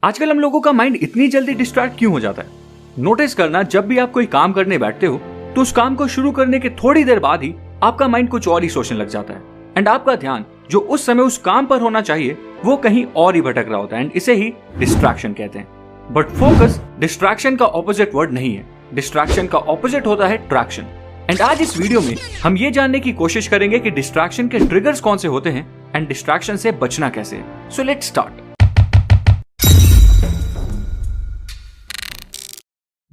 आजकल हम लोगों का माइंड इतनी जल्दी डिस्ट्रैक्ट क्यों हो जाता है? नोटिस करना, जब भी आप कोई काम करने बैठते हो तो उस काम को शुरू करने के थोड़ी देर बाद ही आपका माइंड कुछ और ही सोचने लग जाता है एंड आपका ध्यान जो उस समय उस काम पर होना चाहिए वो कहीं और ही भटक रहा होता है एंड इसे ही डिस्ट्रैक्शन कहते हैं। बट फोकस डिस्ट्रैक्शन का ऑपोजिट वर्ड नहीं है। डिस्ट्रैक्शन का ऑपोजिट होता है ट्रैक्शन। एंड आज इस वीडियो में हम ये जानने की कोशिश करेंगे कि डिस्ट्रैक्शन के ट्रिगर्स कौन से होते हैं एंड डिस्ट्रैक्शन से बचना कैसे है। So let's start.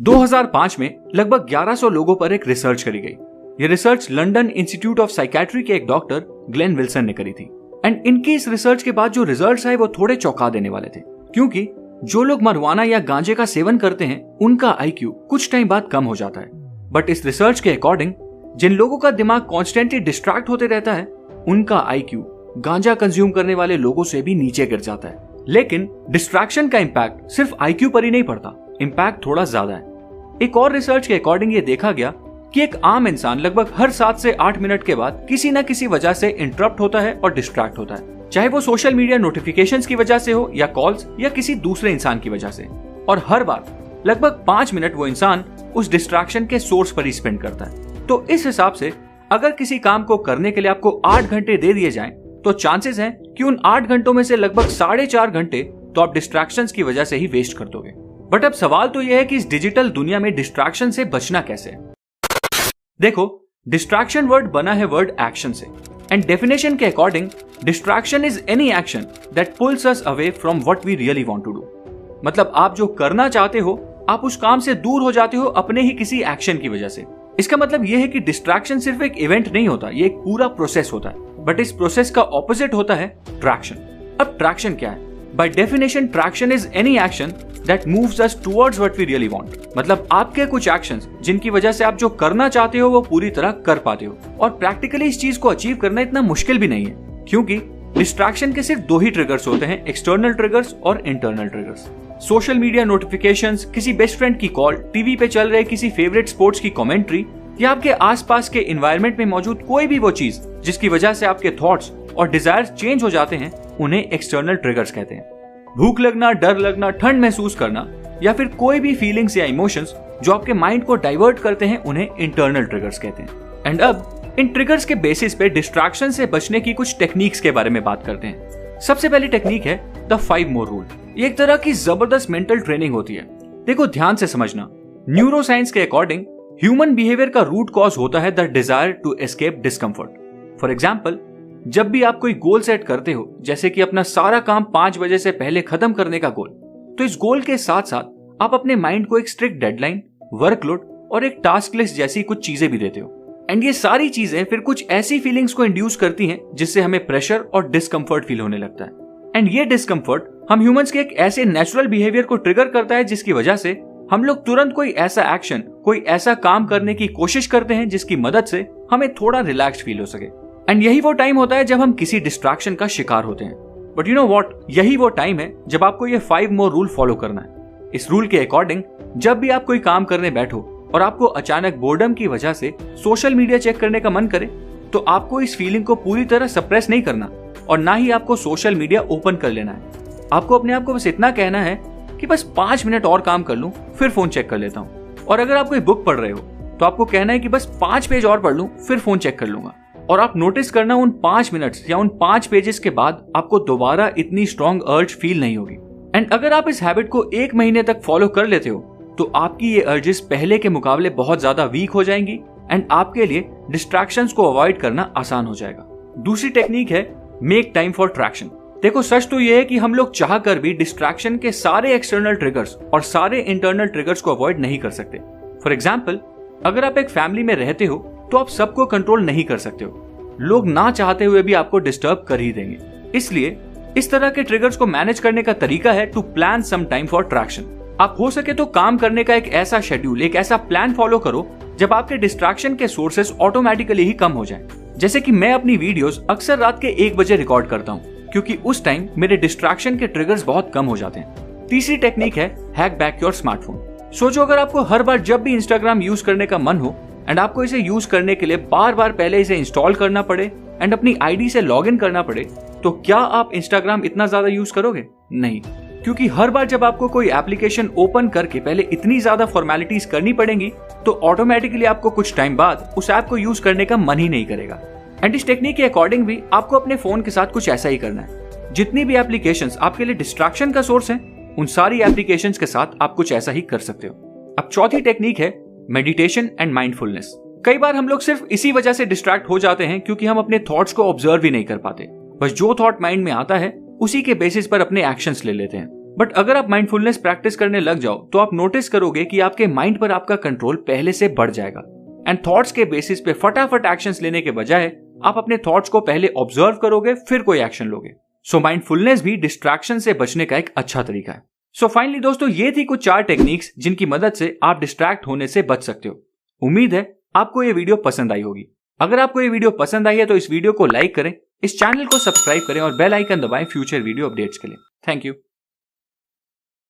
2005 में लगभग 1100 लोगों पर एक रिसर्च करी गई। यह research London institute of psychiatry के एक डॉक्टर ग्लेन विल्सन ने करी थी एंड इनकी इस रिसर्च के बाद जो रिजल्ट्स आए वो थोड़े चौंका देने वाले थे, क्योंकि जो लोग marijuana या गांजे का सेवन करते हैं उनका IQ कुछ टाइम बाद कम हो जाता है। बट इस रिसर्च के अकॉर्डिंग जिन लोगों का दिमाग कॉन्स्टेंटली डिस्ट्रैक्ट होते रहता है उनका IQ गांजा कंज्यूम करने वाले लोगों से भी नीचे गिर जाता है। लेकिन डिस्ट्रैक्शन का इम्पैक्ट सिर्फ IQ पर ही नहीं पड़ता, इम्पैक्ट थोड़ा ज्यादा है। एक और रिसर्च के अकॉर्डिंग ये देखा गया कि एक आम इंसान लगभग हर 7 से 8 मिनट के बाद किसी न किसी वजह से इंटरप्ट होता है और डिस्ट्रैक्ट होता है, चाहे वो सोशल मीडिया नोटिफिकेशंस की वजह से हो या कॉल्स या किसी दूसरे इंसान की वजह से। और हर बार लगभग 5 मिनट वो इंसान उस डिस्ट्रैक्शन के सोर्स पर ही स्पेंड करता है। तो इस हिसाब से अगर किसी काम को करने के लिए आपको 8 घंटे दे दिए जाएं, तो चांसेस हैं कि उन 8 घंटों में से लगभग 4.5 घंटे तो आप डिस्ट्रैक्शंस की वजह से ही वेस्ट कर दोगे। बट अब सवाल तो यह है कि इस डिजिटल दुनिया में डिस्ट्रैक्शन से बचना कैसे है। देखो, डिस्ट्रैक्शन वर्ड बना है वर्ड एक्शन से एंड डेफिनेशन के according distraction is any action that pulls us away from what we really want to do. मतलब आप जो करना चाहते हो आप उस काम से दूर हो जाते हो अपने ही किसी एक्शन की वजह से। इसका मतलब यह है कि डिस्ट्रैक्शन सिर्फ एक इवेंट नहीं होता, ये एक पूरा प्रोसेस होता है। बट इस प्रोसेस का ऑपोजिट होता है ट्रैक्शन। अब ट्रैक्शन क्या है? By definition traction is any action that moves us towards what we really want. मतलब आपके कुछ एक्शंस जिनकी वजह से आप जो करना चाहते हो वो पूरी तरह कर पाते हो। और प्रैक्टिकली इस चीज को अचीव करना इतना मुश्किल भी नहीं है, क्योंकि डिस्ट्रैक्शन के सिर्फ 2 ही ट्रिगर्स होते हैं, एक्सटर्नल ट्रिगर्स और internal triggers. Social media notifications, किसी बेस्ट फ्रेंड की कॉल, टीवी पे चल रहे किसी फेवरेट स्पोर्ट्स की कमेंट्री या आपके आसपास के एनवायरनमेंट में मौजूद कोई भी वो चीज जिसकी वजह से आपके थॉट्स और डिजायर्स चेंज हो जाते हैं, उन्हें एक्सटर्नल ट्रिगर्स कहते हैं। भूख लगना, डर लगना, ठंड महसूस करना या फिर कोई भी फीलिंग्स या इमोशंस जो आपके माइंड को डाइवर्ट करते हैं, उन्हें इंटरनल ट्रिगर्स कहते हैं। एंड अब इन ट्रिगर्स के बेसिस पे डिस्ट्रैक्शन से बचने की कुछ टेक्निक्स के बारे में बात करते हैं। सबसे पहली टेक्निक है द 5 मोर रूल। ये एक तरह की जबरदस्त मेंटल ट्रेनिंग होती है। देखो, ध्यान से समझना। न्यूरोसाइंस के अकॉर्डिंग ह्यूमन बिहेवियर का रूट कॉज होता है the desire to escape discomfort. For example, जब भी आप कोई गोल सेट करते हो, जैसे कि अपना सारा काम 5 बजे से पहले खत्म करने का गोल, तो इस गोल के साथ साथ आप अपने माइंड को एक स्ट्रिक्ट डेडलाइन, वर्कलोड और एक टास्क लिस्ट जैसी कुछ चीजें भी देते हो। एंड ये सारी चीजें फिर कुछ ऐसी फीलिंग्स को इंड्यूस करती हैं जिससे हमें प्रेशर और डिस्कम्फर्ट फील होने लगता है। एंड ये डिस्कम्फर्ट हम ह्यूमंस के एक ऐसे नेचुरल बिहेवियर को ट्रिगर करता है जिसकी वजह से हम लोग तुरंत कोई ऐसा एक्शन, कोई ऐसा काम करने की कोशिश करते हैं जिसकी मदद से हमें थोड़ा रिलैक्स फील हो सके। एंड यही वो टाइम होता है जब हम किसी डिस्ट्रैक्शन का शिकार होते हैं। बट यू नो व्हाट, यही वो टाइम है जब आपको ये 5 मोर रूल फॉलो करना है। इस रूल के अकॉर्डिंग जब भी आप कोई काम करने बैठो और आपको अचानक बोर्डम की वजह से सोशल मीडिया चेक करने का मन करे, तो आपको इस फीलिंग को पूरी तरह सप्रेस नहीं करना और ना ही आपको सोशल मीडिया ओपन कर लेना है। आपको अपने आप को बस इतना कहना है कि बस 5 मिनट और काम कर लूं, फिर फोन चेक कर लेता हूं। और अगर आप कोई बुक पढ़ रहे हो तो आपको कहना है कि बस 5 पेज और पढ़ लूं, फिर फोन चेक कर लूंगा। और आप नोटिस करना, उन 5 मिनट्स या उन 5 पेजेस के बाद आपको दोबारा इतनी स्ट्रॉन्ग अर्ज फील नहीं होगी। एंड अगर आप इस हैबिट को 1 महीने तक फॉलो कर लेते हो तो आपकी ये अर्जेस पहले के मुकाबले बहुत ज्यादा वीक हो जाएंगी एंड आपके लिए डिस्ट्रैक्शंस को अवॉइड करना आसान हो जाएगा। दूसरी टेक्निक है मेक टाइम फॉर ट्रैक्शन। देखो, सच तो यह है कि हम लोग चाह कर भी डिस्ट्रैक्शन के सारे एक्सटर्नल ट्रिगर्स और सारे इंटरनल ट्रिगर्स को अवॉइड नहीं कर सकते। फॉर एग्जाम्पल, अगर आप एक फैमिली में रहते हो तो आप सबको कंट्रोल नहीं कर सकते हो। लोग ना चाहते हुए भी आपको डिस्टर्ब कर ही देंगे। इसलिए इस तरह के ट्रिगर्स को मैनेज करने का तरीका है to plan some time for traction. आप हो सके तो काम करने का एक ऐसा शेड्यूल, एक ऐसा प्लान फॉलो करो जब आपके डिस्ट्रैक्शन के सोर्सेस ऑटोमेटिकली ही कम हो जाएं। जैसे कि मैं अपनी वीडियोस अक्सर रात के 1 बजे रिकॉर्ड करता हूँ, क्योंकि उस टाइम मेरे डिस्ट्रैक्शन के ट्रिगर्स बहुत कम हो जाते हैं। तीसरी टेक्निक है हैक बैक योर स्मार्टफोन। सोचो, अगर आपको हर बार जब भी इंस्टाग्राम यूज करने का मन हो एंड आपको इसे यूज करने के लिए बार बार पहले इसे इंस्टॉल करना पड़े एंड अपनी आईडी से लॉग इन करना पड़े, तो क्या आप इंस्टाग्राम इतना ज्यादा यूज करोगे? नहीं। क्योंकि हर बार जब आपको कोई एप्लीकेशन ओपन करके पहले इतनी ज्यादा फॉर्मेलिटीज करनी पड़ेंगी तो ऑटोमेटिकली आपको कुछ टाइम बाद उस ऐप को यूज करने का मन ही नहीं करेगा। एंड इस टेक्निक के अकॉर्डिंग भी आपको अपने फोन के साथ कुछ ऐसा ही करना है। जितनी भी एप्लीकेशंस आपके लिए डिस्ट्रैक्शन का सोर्स हैं, उन सारी एप्लीकेशंस के साथ आप कुछ ऐसा ही कर सकते हो। अब चौथी टेक्निक है मेडिटेशन एंड माइंडफुलनेस। कई बार हम लोग सिर्फ इसी वजह से डिस्ट्रैक्ट हो जाते हैं क्योंकि हम अपने थॉट्स को ऑब्जर्व ही नहीं कर पाते। बस जो थॉट माइंड में आता है उसी के बेसिस पर अपने एक्शंस ले लेते हैं। बट अगर आप माइंडफुलनेस प्रैक्टिस करने लग जाओ तो आप नोटिस करोगे कि आपके माइंड पर आपका कंट्रोल पहले से बढ़ जाएगा एंड थॉट्स के बेसिस पे फटाफट एक्शंस लेने के बजाय आप अपने थॉट्स को पहले ऑब्जर्व करोगे फिर कोई एक्शन लोगे। सो माइंडफुलनेस भी डिस्ट्रैक्शन से बचने का एक अच्छा तरीका है। सो फाइनली दोस्तों, ये थी कुछ 4 टेक्निक्स जिनकी मदद से आप डिस्ट्रैक्ट होने से बच सकते हो। उम्मीद है आपको ये वीडियो पसंद आई होगी। अगर आपको ये वीडियो पसंद आई है तो इस वीडियो को लाइक करें, इस चैनल को सब्सक्राइब करें और बेल आइकन दबाएं फ्यूचर वीडियो अपडेट्स के लिए। Thank you.